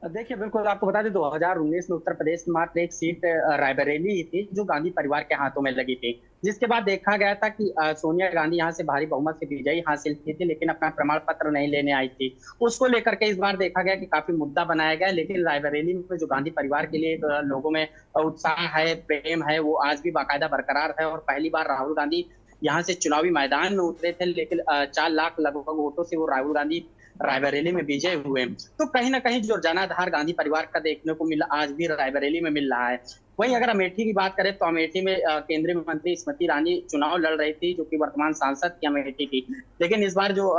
देखिए बिल्कुल, आपको बता दें 2019 में उत्तर प्रदेश में मात्र एक सीट रायबरेली ही थी जो गांधी परिवार के हाथों में लगी थी। जिसके बाद देखा गया था कि सोनिया गांधी यहाँ से भारी बहुमत से विजयी हासिल की थी, लेकिन अपना प्रमाण पत्र नहीं लेने आई थी। उसको लेकर के इस बार देखा गया कि काफी मुद्दा बनाया गया, लेकिन रायबरेली में जो गांधी परिवार के लिए लोगों में उत्साह है, प्रेम है, वो आज भी बाकायदा बरकरार है। और पहली बार राहुल गांधी यहाँ से चुनावी मैदान में उतरे थे, लेकिन 4 लाख लगभग वोटों से वो राहुल गांधी रायबरेली में विजय हुए। तो कहीं ना कहीं जो जनाधार गांधी परिवार का देखने को मिला आज भी रायबरेली में मिल रहा है। वहीं अगर अमेठी की बात करें तो अमेठी में केंद्रीय मंत्री स्मृति ईरानी चुनाव लड़ रही थी, जो कि वर्तमान सांसद थी अमेठी की। लेकिन इस बार जो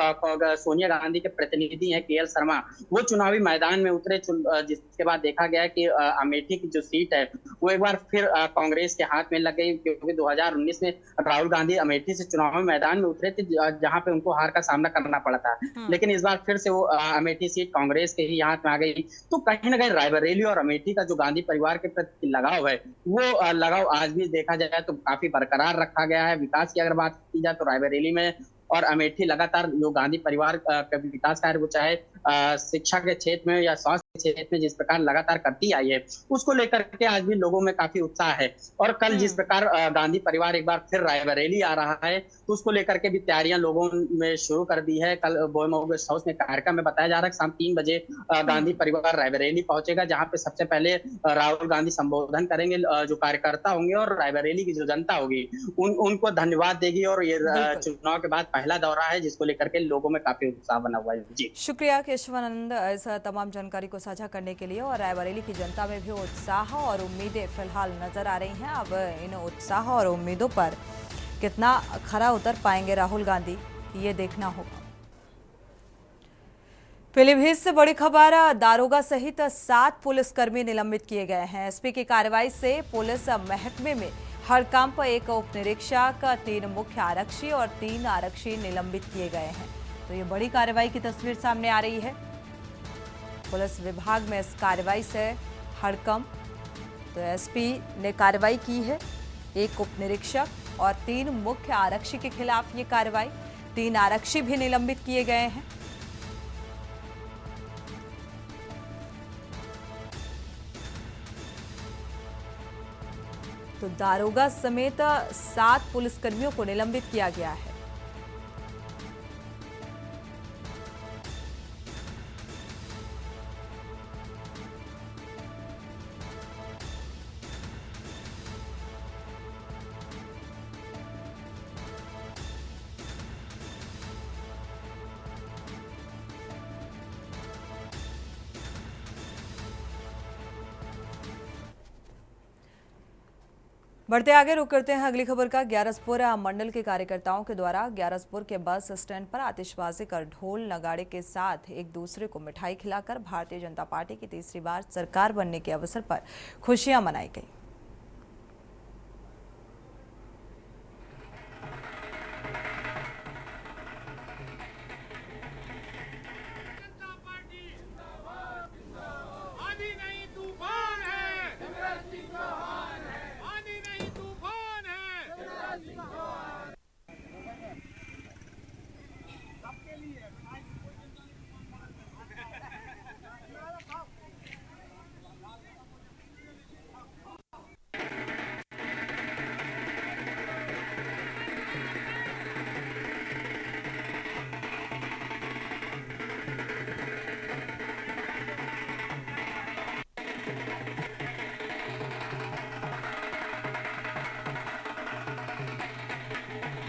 सोनिया गांधी के प्रतिनिधि हैं केएल शर्मा, वो चुनावी मैदान में उतरे, जिसके बाद देखा गया कि अमेठी की जो सीट है वो एक बार फिर कांग्रेस के हाथ में लग गई, क्योंकि 2019 में राहुल गांधी अमेठी से चुनावी मैदान में उतरे थे, जहां पे उनको हार का सामना करना पड़ा था। लेकिन इस बार फिर से वो अमेठी सीट कांग्रेस के ही हाथ में आ गई। तो कहीं ना कहीं रायबरेली और अमेठी का जो गांधी परिवार के प्रति लगाव है वो लगाव आज भी देखा जाए तो काफी बरकरार रखा गया है। विकास की अगर बात की जाए तो रायबरेली में और अमेठी लगातार जो गांधी परिवार का विकास कार्य वो चाहे शिक्षा के क्षेत्र में या स्वास्थ्य के क्षेत्र में जिस प्रकार लगातार करती आई है, उसको लेकर के आज भी लोगों में काफी उत्साह है। और कल जिस प्रकार गांधी परिवार एक बार फिर रायबरेली आ रहा है, तो उसको लेकर के भी तैयारियां लोगों में शुरू कर दी है। कल बोईमऊ गेस्ट हाउस में कार्यक्रम में बताया जा रहा है कि शाम 3 बजे गांधी परिवार रायबरेली पहुंचेगा, जहां पे सबसे पहले राहुल गांधी संबोधन करेंगे। जो कार्यकर्ता होंगे और रायबरेली की जो जनता होगी उनको धन्यवाद देगी। और ये चुनाव के बाद पहला दौरा है जिसको लेकर के लोगों में काफी उत्साह बना हुआ है। जी शुक्रिया केशवानंद इस तमाम जानकारी को साझा करने के लिए। और रायबरेली की जनता में भी उत्साह और उम्मीदें फिलहाल नजर आ रही हैं। अब इन उत्साह और उम्मीदों पर कितना खरा उतर पाएंगे राहुल गांधी, ये देखना होगा। पीलीभीत से बड़ी खबर, दारोगा सहित 7 पुलिसकर्मी निलंबित किए गए हैं। एसपी की कार्रवाई से पुलिस महकमे में हड़कंप, एक उप निरीक्षक, 3 मुख्य आरक्षी और 3 आरक्षी निलंबित किए गए हैं। तो ये बड़ी कार्रवाई की तस्वीर सामने आ रही है। पुलिस विभाग में इस कार्रवाई से हड़कंप। तो एसपी ने कार्रवाई की है, एक उप निरीक्षक और 3 मुख्य आरक्षी के खिलाफ ये कार्रवाई। 3 आरक्षी भी निलंबित किए गए हैं। तो दारोगा समेत 7 पुलिसकर्मियों को निलंबित किया गया है। बढ़ते आगे, रुक करते हैं अगली खबर का। ग्यारसपुर मंडल के कार्यकर्ताओं के द्वारा ग्यारसपुर के बस स्टैंड पर आतिशबाजी कर ढोल नगाड़े के साथ एक दूसरे को मिठाई खिलाकर भारतीय जनता पार्टी की तीसरी बार सरकार बनने के अवसर पर खुशियां मनाई गई।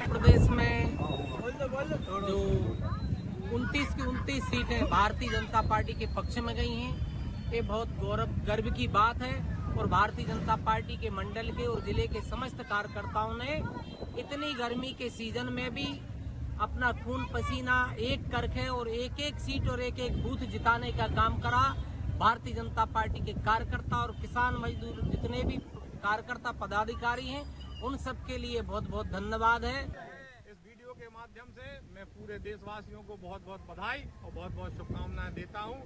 प्रदेश में जो 29 की 29 सीटें भारतीय जनता पार्टी के पक्ष में गई हैं, ये बहुत गर्व की बात है। और भारतीय जनता पार्टी के मंडल के और जिले के समस्त कार्यकर्ताओं ने इतनी गर्मी के सीजन में भी अपना खून पसीना एक करके और एक एक सीट और एक एक बूथ जिताने का काम करा। भारतीय जनता पार्टी के कार्यकर्ता और किसान मजदूर जितने भी कार्यकर्ता पदाधिकारी हैं, उन सब के लिए बहुत बहुत धन्यवाद है। इस वीडियो के माध्यम से मैं पूरे देशवासियों को बहुत बहुत बधाई और बहुत बहुत शुभकामनाएं देता हूं।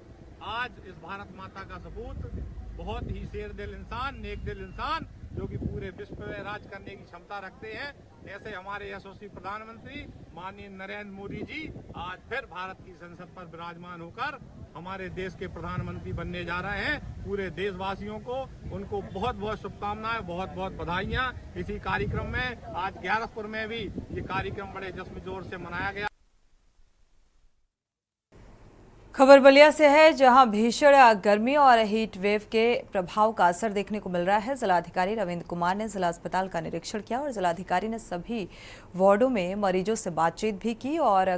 आज इस भारत माता का सपूत, बहुत ही शेर दिल इंसान, नेक दिल इंसान, जो कि पूरे विश्व में राज करने की क्षमता रखते हैं, ऐसे हमारे यशस्वी प्रधानमंत्री माननीय नरेंद्र मोदी जी आज फिर भारत की संसद पर विराजमान होकर हमारे देश के प्रधानमंत्री बनने जा रहे हैं। पूरे देशवासियों को उनको बहुत बहुत शुभकामनाएं, बहुत बहुत बधाइयां। इसी कार्यक्रम में आज ग्यारसपुर में भी ये कार्यक्रम बड़े जश्न जोर से मनाया गया। खबर बलिया से है, जहां भीषण गर्मी और हीट वेव के प्रभाव का असर देखने को मिल रहा है। जिलाधिकारी रविंद्र कुमार ने जिला अस्पताल का निरीक्षण किया और जिलाधिकारी ने सभी वार्डों में मरीजों से बातचीत भी की और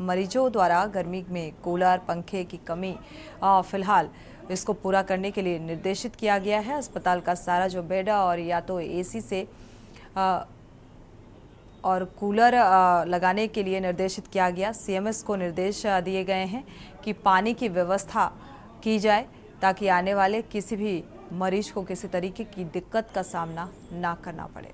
मरीजों द्वारा गर्मी में कूलर पंखे की कमी फिलहाल इसको पूरा करने के लिए निर्देशित किया गया है। अस्पताल का सारा जो बेड और या तो एसी से और कूलर लगाने के लिए निर्देशित किया गया। सीएमएस को निर्देश दिए गए हैं कि पानी की व्यवस्था की जाए ताकि आने वाले किसी भी मरीज को किसी तरीके की दिक्कत का सामना ना करना पड़े।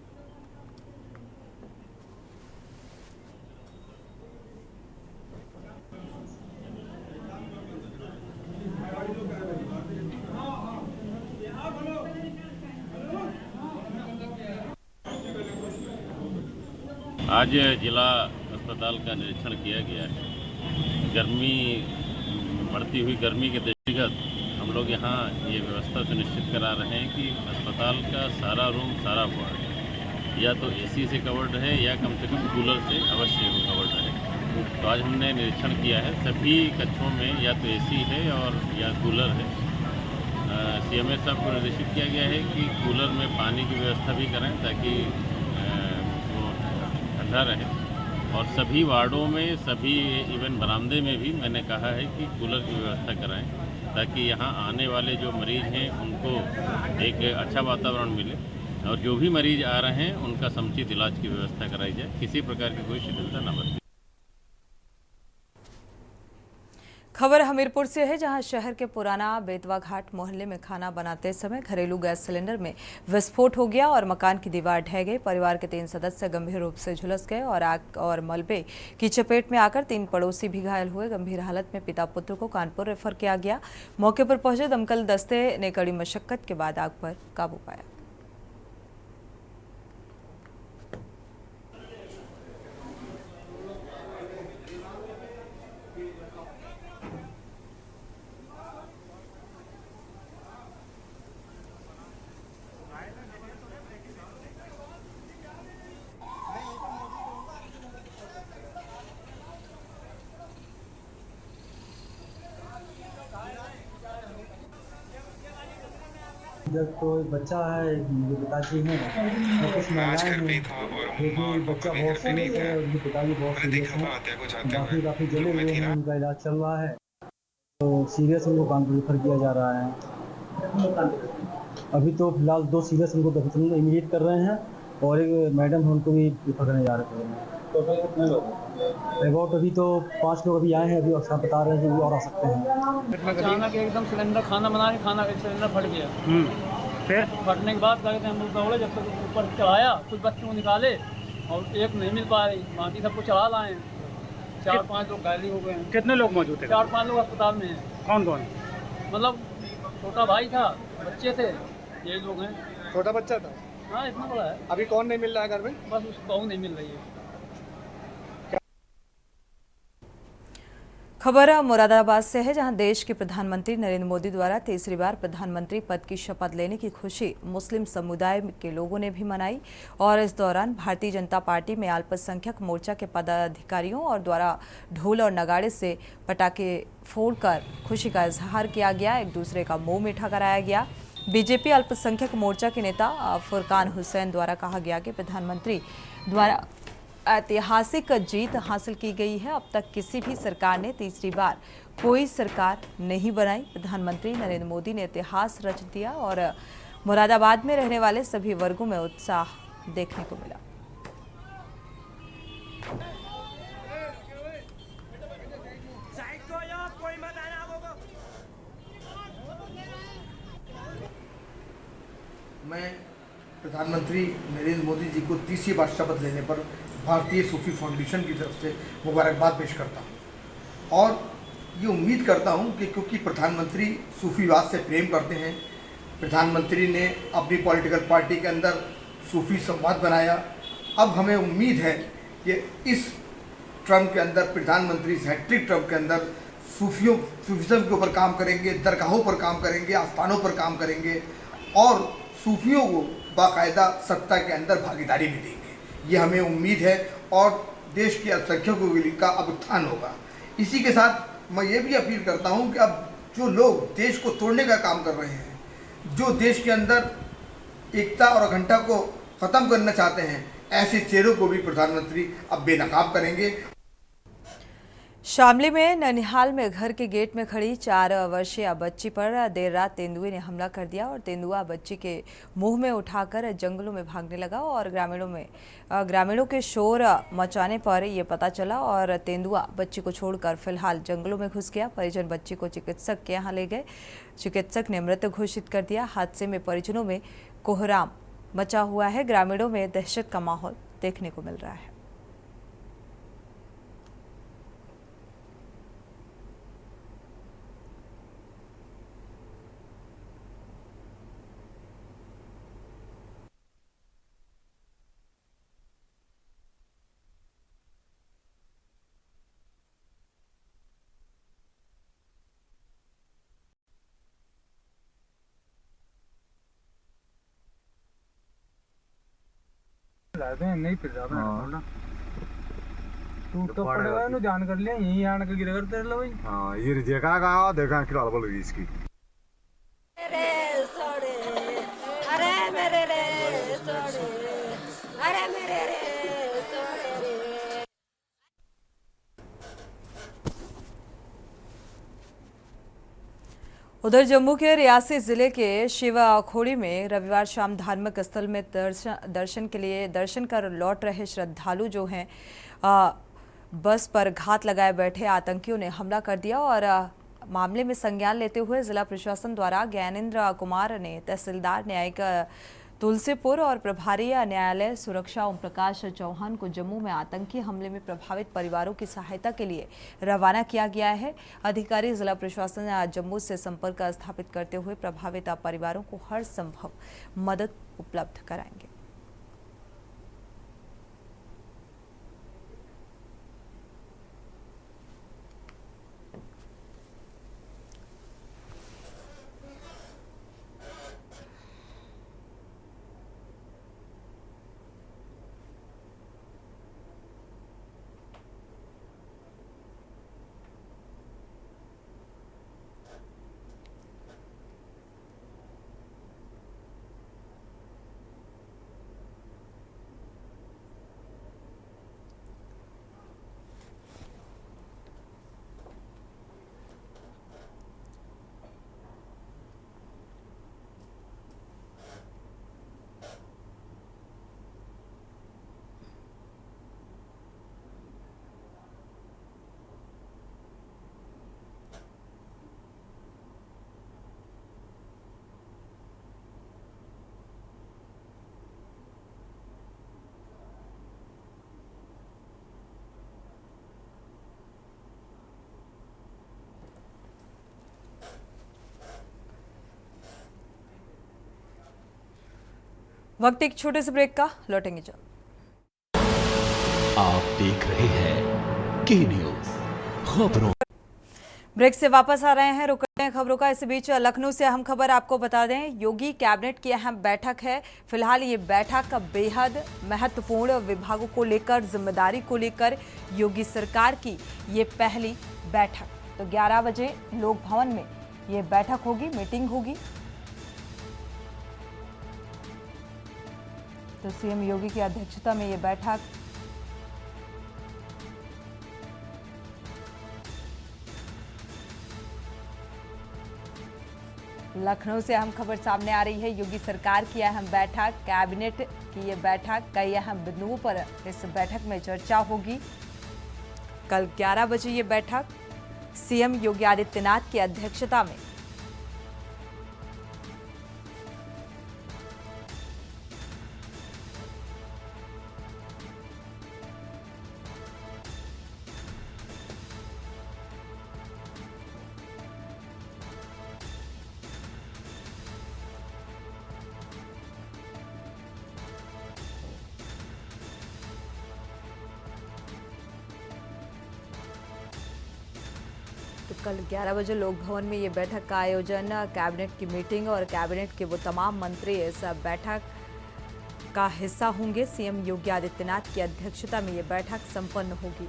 आज जिला अस्पताल का निरीक्षण किया गया है। गर्मी बढ़ती हुई गर्मी के दृष्टिगत हम लोग यहाँ ये व्यवस्था सुनिश्चित करा रहे हैं कि अस्पताल का सारा रूम, सारा वार्ड या तो एसी से कवर्ड है या कम से कम कूलर से अवश्य वो कवर्ड है। तो आज हमने निरीक्षण किया है, सभी कक्षों में या तो एसी है और या कूलर है। सीएमएस साहब को निर्देशित किया गया है कि कूलर में पानी की व्यवस्था भी करें ताकि ठंडा रहे। और सभी वार्डों में, सभी इवन बरामदे में भी मैंने कहा है कि कूलर की व्यवस्था कराएं ताकि यहाँ आने वाले जो मरीज़ हैं उनको एक अच्छा वातावरण मिले और जो भी मरीज़ आ रहे हैं उनका समुचित इलाज की व्यवस्था कराई जाए, किसी प्रकार की कोई शिथिलता न बरते। खबर हमीरपुर से है, जहां शहर के पुराना बेतवा घाट मोहल्ले में खाना बनाते समय घरेलू गैस सिलेंडर में विस्फोट हो गया और मकान की दीवार ढह गई। परिवार के 3 सदस्य गंभीर रूप से झुलस गए और आग और मलबे की चपेट में आकर 3 पड़ोसी भी घायल हुए। गंभीर हालत में पिता पुत्र को कानपुर रेफर किया गया। मौके पर पहुंचे दमकल दस्ते ने कड़ी मशक्कत के बाद आग पर काबू पाया। जब तो एक बच्चा है, जो पिताजी हैं और कुछ महिलाएं हैं, लेकिन बच्चा बहुत सीरियस है और उनके पिताजी बहुत सीरियस हैं, काफ़ी जले हुए हैं। उनका इलाज चल रहा है, तो सीरियस उनको कानपुर रेफर किया जा रहा है। अभी तो फिलहाल 2 सीरियस उनको इमीडिएट कर रहे हैं और एक मैडम है, उनको भी रेफर करने जा रहे हैं। टोटल कितने लोग? अबाउट अभी तो 5 लोग अभी आए हैं, अभी अफसर बता रहे हैं कि और आ सकते हैं। अचानक एकदम सिलेंडर खाना सिलेंडर फट गया। फिर फटने के बाद कहते हैं हम लोग दौड़े, जब तक ऊपर चढ़ाया कुछ बच्चों को निकाले और एक नहीं मिल पा रही, बाकी सबको चढ़ा लाए। 4-5 लोग घायल हो गए हैं। कितने लोग मौजूद थे? 4-5 लोग अस्पताल में हैं। कौन कौन? मतलब छोटा भाई था, बच्चे थे, ये लोग हैं। छोटा बच्चा था? हाँ, इतना बड़ा है। अभी कौन नहीं मिल रहा है घर में? बस उसको बहू नहीं मिल रही है। खबर मुरादाबाद से है, जहां देश के प्रधानमंत्री नरेंद्र मोदी द्वारा तीसरी बार प्रधानमंत्री पद की शपथ लेने की खुशी मुस्लिम समुदाय के लोगों ने भी मनाई और इस दौरान भारतीय जनता पार्टी में अल्पसंख्यक मोर्चा के पदाधिकारियों और द्वारा ढोल और नगाड़े से पटाखे फोड़कर खुशी का इजहार किया गया। एक दूसरे का मुंह मीठा कराया गया। बीजेपी अल्पसंख्यक मोर्चा के नेता फुरकान हुसैन द्वारा कहा गया कि प्रधानमंत्री द्वारा ऐतिहासिक जीत हासिल की गई है। अब तक किसी भी सरकार ने तीसरी बार कोई सरकार नहीं बनाई। प्रधानमंत्री नरेंद्र मोदी ने इतिहास रच दिया और मुरादाबाद में रहने वाले सभी वर्गों में उत्साह देखने को मिला। मैं प्रधानमंत्री नरेंद्र मोदी जी को तीसरी बार शपथ लेने पर भारतीय सूफी फाउंडेशन की तरफ से मुबारकबाद पेश करता हूँ और ये उम्मीद करता हूँ कि क्योंकि प्रधानमंत्री सूफीवाद से प्रेम करते हैं, प्रधानमंत्री ने अपनी पॉलिटिकल पार्टी के अंदर सूफी संवाद बनाया। अब हमें उम्मीद है कि इस टर्म के अंदर प्रधानमंत्री हैट्रिक टर्म के अंदर सूफिज्म के ऊपर काम करेंगे, दरगाहों पर काम करेंगे, आस्थानों पर काम करेंगे और सूफियों को बाकायदा सत्ता के अंदर भागीदारी भी देंगे। ये हमें उम्मीद है और देश के अल्पसंख्यकों का अब उत्थान होगा। इसी के साथ मैं ये भी अपील करता हूँ कि अब जो लोग देश को तोड़ने का काम कर रहे हैं, जो देश के अंदर एकता और अखंडता को ख़त्म करना चाहते हैं, ऐसे चेहरों को भी प्रधानमंत्री अब बेनकाब करेंगे। शामली में ननिहाल में घर के गेट में खड़ी 4 वर्षीय बच्ची पर देर रात तेंदुए ने हमला कर दिया और तेंदुआ बच्ची के मुंह में उठाकर जंगलों में भागने लगा और ग्रामीणों के शोर मचाने पर यह पता चला और तेंदुआ बच्ची को छोड़कर फिलहाल जंगलों में घुस गया। परिजन बच्ची को चिकित्सक के यहाँ ले गए। चिकित्सक ने मृत घोषित कर दिया। हादसे में परिजनों में कोहराम मचा हुआ है। ग्रामीणों में दहशत का माहौल देखने को मिल रहा है। नहीं फिर तू तो पड़ेगा ना, ध्यान कर लिया यही आने का गिरा करते रह भाई। हाँ ये देखा का देखा कि लाल बोल इसकी अरे मेरे रे सोड़े, अरे मेरे रे सोड़े रे। उधर जम्मू के रियासी जिले के शिवाखोड़ी में रविवार शाम धार्मिक स्थल में दर्शन कर लौट रहे श्रद्धालु जो हैं बस पर घात लगाए बैठे आतंकियों ने हमला कर दिया और मामले में संज्ञान लेते हुए जिला प्रशासन द्वारा ज्ञानेंद्र कुमार ने तहसीलदार न्यायिक तुलसीपुर और प्रभारी न्यायालय सुरक्षा ओम प्रकाश चौहान को जम्मू में आतंकी हमले में प्रभावित परिवारों की सहायता के लिए रवाना किया गया है। अधिकारी जिला प्रशासन जम्मू से संपर्क स्थापित करते हुए प्रभावित परिवारों को हर संभव मदद उपलब्ध कराएंगे। वक्त एक छोटे से ब्रेक का, लौटेंगे जल्द। आप देख रहे हैं के न्यूज खबरों। ब्रेक से वापस आ रहे हैं, रुक रहे हैं खबरों का। इस बीच लखनऊ से अहम खबर आपको बता दें, योगी कैबिनेट की अहम बैठक है। फिलहाल ये बैठक बेहद महत्वपूर्ण विभागों को लेकर, जिम्मेदारी को लेकर योगी सरकार की ये पहली बैठक। तो 11 बजे लोक भवन में ये बैठक होगी, मीटिंग होगी। तो सीएम योगी की अध्यक्षता में ये बैठक लखनऊ से अहम खबर सामने आ रही है। योगी सरकार की अहम बैठक, कैबिनेट की ये बैठक, कई अहम बिंदुओं पर इस बैठक में चर्चा होगी। कल 11 बजे ये बैठक सीएम योगी आदित्यनाथ की अध्यक्षता में। तो कल 11 बजे लोक भवन में ये बैठक का आयोजन, कैबिनेट की मीटिंग और कैबिनेट के वो तमाम मंत्री इस बैठक का हिस्सा होंगे। सीएम योगी आदित्यनाथ की अध्यक्षता में ये बैठक संपन्न होगी।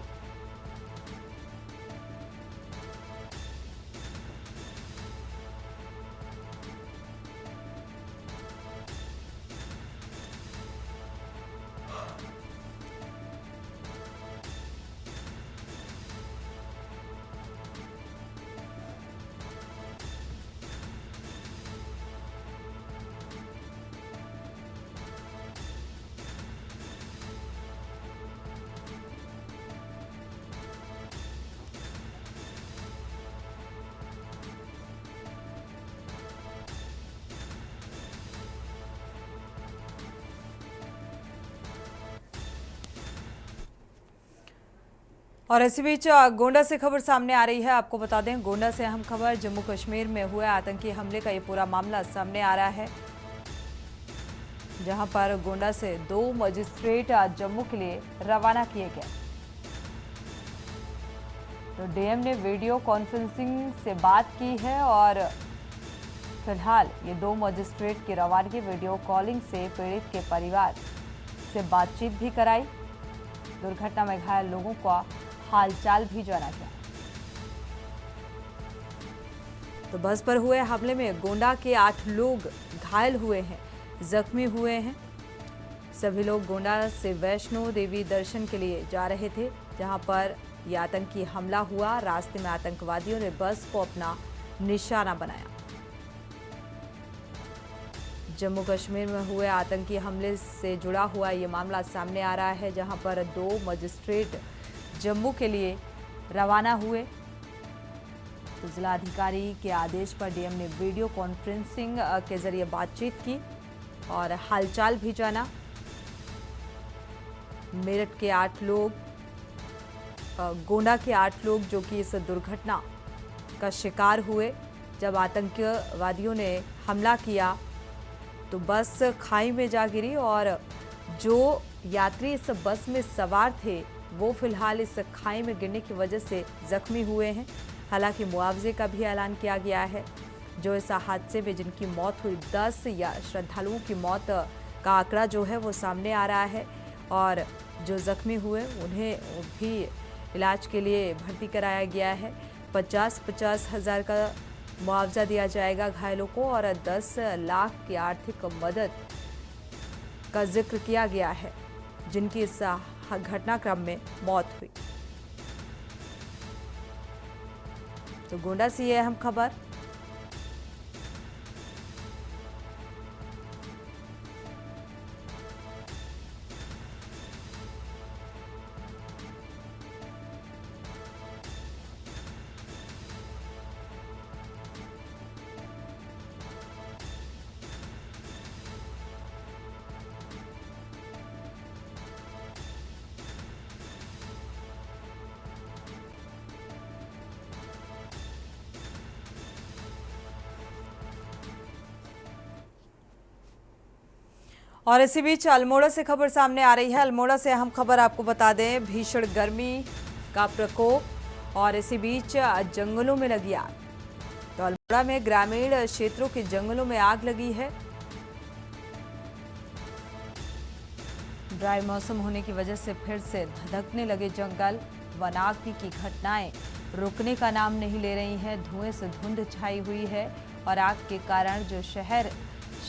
और इसी बीच गोंडा से खबर सामने आ रही है। आपको बता दें, गोंडा से अहम खबर, जम्मू कश्मीर में हुए आतंकी हमले का ये पूरा मामला सामने आ रहा है, जहां पर गोंडा से 2 मजिस्ट्रेट जम्मू के लिए रवाना किए गए। तो डीएम ने वीडियो कॉन्फ्रेंसिंग से बात की है और फिलहाल ये 2 मजिस्ट्रेट की रवानगी वीडियो कॉलिंग से पीड़ित के परिवार से बातचीत भी कराई। दुर्घटना में घायल लोगों का हालचाल भी जाना गया। तो बस पर हुए हमले में गोंडा के 8 लोग घायल हुए हैं, जख्मी हुए हैं। सभी लोग गोंडा से वैष्णो देवी दर्शन के लिए जा रहे थे, जहां पर यह आतंकी हमला हुआ। रास्ते में आतंकवादियों ने बस को अपना निशाना बनाया। जम्मू कश्मीर में हुए आतंकी हमले से जुड़ा हुआ ये मामला सामने आ रहा है, जहां पर 2 मजिस्ट्रेट जम्मू के लिए रवाना हुए। तो जिलाधिकारी के आदेश पर डीएम ने वीडियो कॉन्फ्रेंसिंग के जरिए बातचीत की और हालचाल भी जाना। मेरठ के 8 लोग, गोंडा के 8 लोग जो कि इस दुर्घटना का शिकार हुए। जब आतंकवादियों ने हमला किया तो बस खाई में जा गिरी और जो यात्री इस बस में सवार थे वो फिलहाल इस खाई में गिरने की वजह से जख्मी हुए हैं। हालांकि मुआवजे का भी ऐलान किया गया है। जो इस हादसे में जिनकी मौत हुई, 10 या श्रद्धालुओं की मौत का आंकड़ा जो है वो सामने आ रहा है और जो जख्मी हुए उन्हें भी इलाज के लिए भर्ती कराया गया है। 50-50 हज़ार का मुआवजा दिया जाएगा घायलों को और 10 लाख की आर्थिक मदद का जिक्र किया गया है जिनकी इस घटनाक्रम में मौत हुई। तो गोंडा से ये अहम खबर। और इसी बीच अल्मोड़ा से खबर सामने आ रही है। अल्मोड़ा से अहम खबर आपको बता दें, भीषण गर्मी का प्रकोप और इसी बीच जंगलों में लगी आग। तो अल्मोड़ा में ग्रामीण क्षेत्रों के जंगलों में आग लगी है। ड्राई मौसम होने की वजह से फिर से धधकने लगे जंगल। वनाग्नि की घटनाएं रुकने का नाम नहीं ले रही हैं। धुएं से धुंध छाई हुई है और आग के कारण जो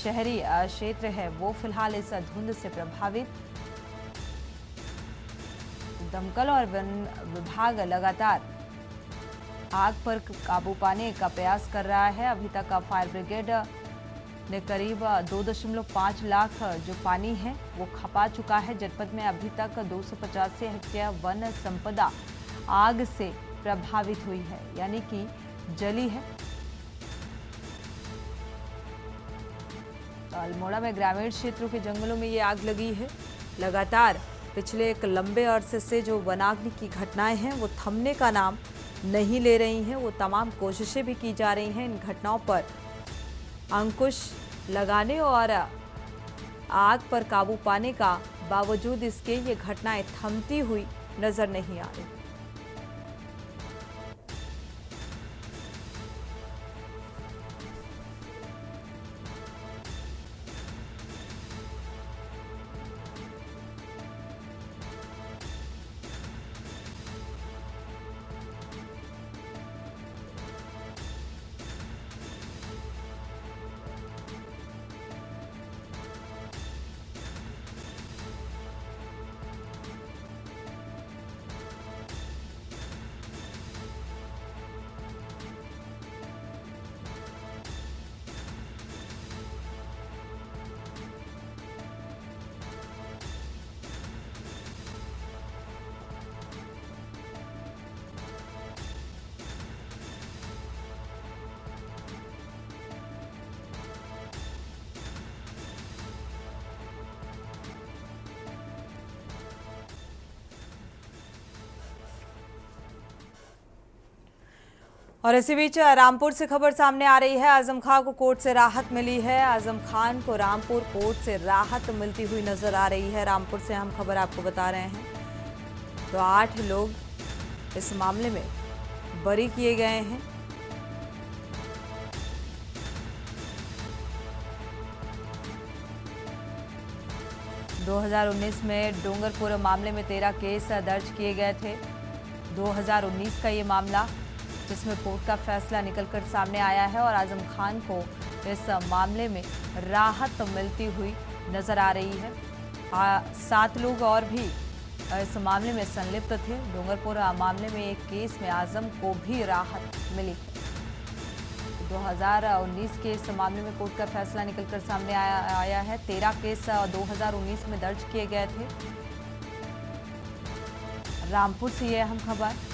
शहरी क्षेत्र है वो फिलहाल इस धुंध से प्रभावित। दमकल और वन विभाग लगातार आग पर काबू पाने का प्रयास कर रहा है। अभी तक फायर ब्रिगेड ने करीब 2.5 लाख जो पानी है वो खपा चुका है। जनपद में अभी तक 285 हेक्टेयर वन संपदा आग से प्रभावित हुई है, यानी कि जली है। अल्मोड़ा में ग्रामीण क्षेत्रों के जंगलों में ये आग लगी है। लगातार पिछले एक लंबे अरसे से जो वनाग्नि की घटनाएं हैं वो थमने का नाम नहीं ले रही हैं। वो तमाम कोशिशें भी की जा रही हैं इन घटनाओं पर अंकुश लगाने और आग पर काबू पाने का। बावजूद इसके ये घटनाएं थमती हुई नजर नहीं आ रही। और इसी बीच रामपुर से खबर सामने आ रही है। आजम खान को कोर्ट से राहत मिली है। आजम खान को रामपुर कोर्ट से राहत मिलती हुई नजर आ रही है। रामपुर से हम खबर आपको बता रहे हैं। तो 8 लोग इस मामले में बरी किए गए हैं। – 2019 में डूंगरपुर मामले में 13 केस दर्ज किए गए थे। 2019 का ये मामला जिसमें कोर्ट का फैसला निकलकर सामने आया है और आजम खान को इस मामले में राहत मिलती हुई नजर आ रही है। 7 लोग और भी इस मामले में संलिप्त थे। डूंगरपुर मामले में एक केस में आजम को भी राहत मिली है। 2019 के इस मामले में कोर्ट का फैसला निकलकर सामने आया है। 13 केस 2019 में दर्ज किए गए थे। रामपुर से ये अहम खबर।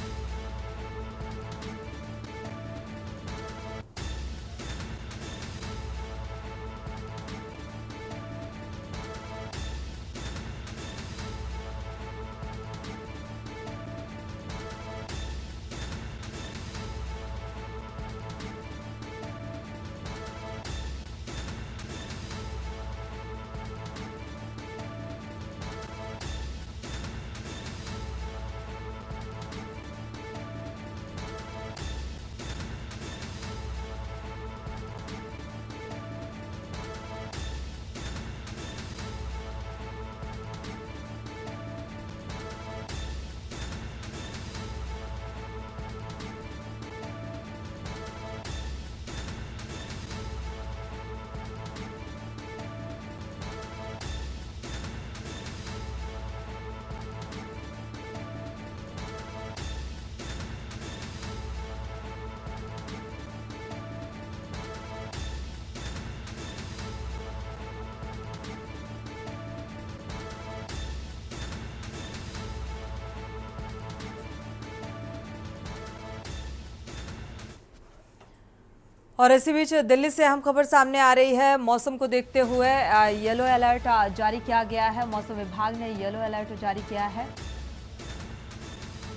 और इसी बीच दिल्ली से अहम खबर सामने आ रही है। मौसम को देखते हुए येलो अलर्ट जारी किया गया है। मौसम विभाग ने येलो अलर्ट जारी किया है।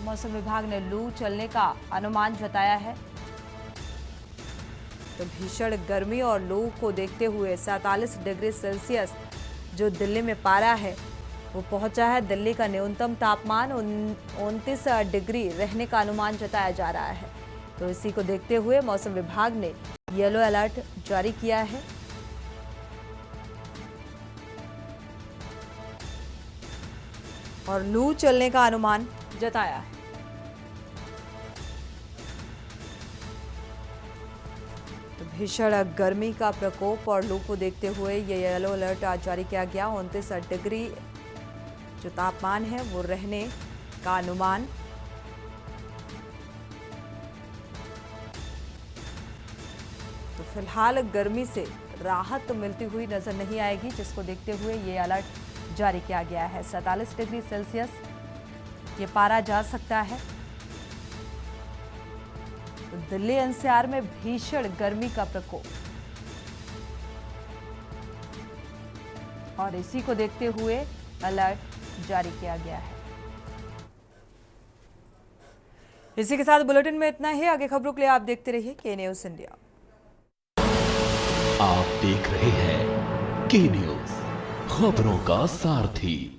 मौसम विभाग ने लू चलने का अनुमान जताया है। तो भीषण गर्मी और लू को देखते हुए 47 डिग्री सेल्सियस जो दिल्ली में पारा है वो पहुंचा है। दिल्ली का न्यूनतम तापमान 29 डिग्री रहने का अनुमान जताया जा रहा है। तो इसी को देखते हुए मौसम विभाग ने येलो अलर्ट जारी किया है। और लू चलने का अनुमान जताया है। तो भीषण गर्मी का प्रकोप और लू को देखते हुए ये येलो अलर्ट आज जारी किया गया। 29 डिग्री जो तापमान है वो रहने का अनुमान। तो फिलहाल गर्मी से राहत तो मिलती हुई नजर नहीं आएगी, जिसको देखते हुए ये अलर्ट जारी किया गया है। 47 डिग्री सेल्सियस ये पारा जा सकता है। तो दिल्ली एनसीआर में भीषण गर्मी का प्रकोप और इसी को देखते हुए अलर्ट जारी किया गया है। इसी के साथ बुलेटिन में इतना ही। आगे खबरों के लिए आप देखते रहिए के न्यूज़ इंडिया। आप देख रहे हैं के न्यूज़, खबरों का सारथी।